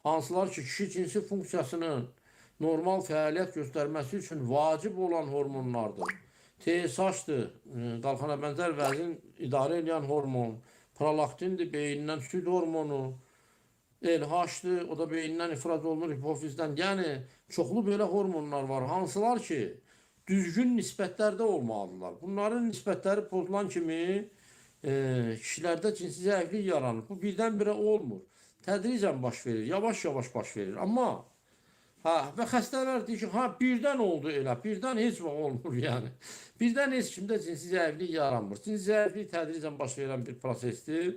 hansılar ki, kişi cinsi funksiyasının normal fəaliyyət göstərməsi üçün vacib olan hormonlardır. TSH-dır, qalxana bənzər vəzin idarə edən hormon, prolaktindir, beyindən süd hormonu, LH-dır, o da beyindən ifraz olunur, hipofizdən. Yəni, çoxlu belə hormonlar var, hansılar ki, düzgün nisbətlərdə olmalıdırlar. Bunların nisbətləri pozulan kimi kişilərdə cinsi zəiflik yaranır. Bu birdən-birə olmur. Tədricən baş verir, yavaş-yavaş baş verir. Amma və xəstələr deyir ki, birdən oldu elə, birdən heç vaxt olmur yəni. Birdən heç kimdə cinsi zəiflik yaranmır. Cinsi zəiflik tədricən baş verən bir prosesdir.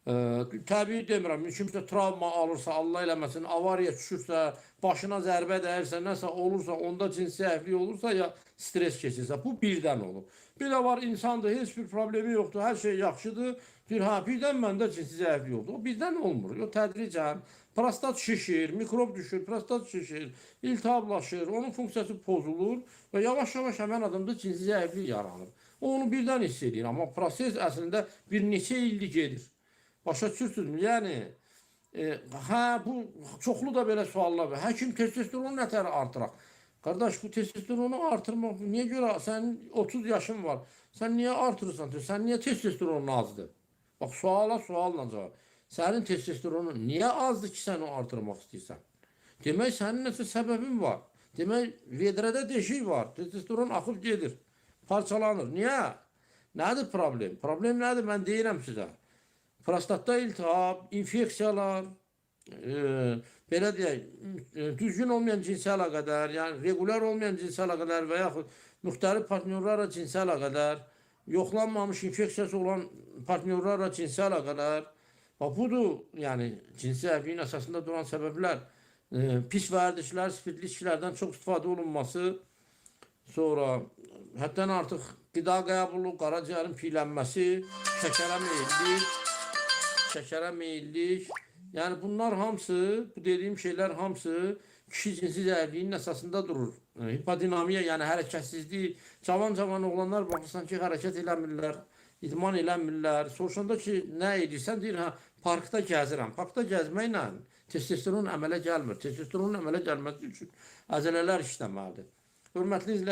Təbii demirəm, kimsə travma alırsa, Allah eləməsin, avariya düşürsə, başına zərbə dəyirsə, nəsə olursa, onda cinsi zəiflik olursa, ya stres keçirsə, bu birdən olur. Bir də var, insandır, heç bir problemi yoxdur, hər şey yaxşıdır, deyir, birdən məndə cinsi zəiflik oldu. O birdən olmur, o tədricən, prostat şişir, mikrob düşür, prostat şişir, iltihablaşır, onun funksiyası pozulur və yavaş-yavaş həmən adamda cinsi zəiflik yaranır. O onu birdən hiss edir, amma proses əslində bir neçə ildir gedir. Başa düşürsünüz? Yəni, bu çoxlu da belə suallar var. Həkim testosteronu nətər artıraq? Qardaş, bu testosteronu artırmaq, niyə görə? Sənin 30 yaşın var. Sən niyə artırırsan? Sən niyə testosteronun azdır? Bax, sualla cavab. Sənin testosteronun niyə azdır ki, sən onu artırmaq istəyirsən? Demək, sənin nəsə səbəbin var. Demək, vedrədə deşik var. Testosteron axıb gedir. Parçalanır. Niyə? Nədir problem? Problem nədir? Mən deyirəm sizə. Prostatda iltihab, infeksiyalar, belə deyək, düzgün olmayan cinsi əlaqələr, yəni regular olmayan cinsi əlaqələr və yaxud müxtəlif partnyorlarla cinsi əlaqələr, yoxlanmamış infeksiyası olan partnyorlarla cinsi əlaqələr, budur, yəni cinsi zəifliyin əsasında duran səbəblər. Pis vərdişlər, spirtli içkilərdən çox istifadə olunması, sonra həddən artıq qida qəbulu, qaraciyərin piylənməsi, şəkərə meyillik, yəni bunlar hamısı, bu dediyim şeylər hamısı kişi cinsi zəifliyinin əsasında durur. Hipodinamiya, yəni hərəkətsizlik, cavan oğlanlar baxırsan ki, hərəkət eləmirlər, idman eləmirlər. Soruşanda ki, nə edirsən, deyir, parkda gəzirəm. Parkda gəzməklə testosteron əmələ gəlmir. Testosteronun əmələ gəlməsi üçün əzələlər işləməlidir. Hörmətli izləyiciler,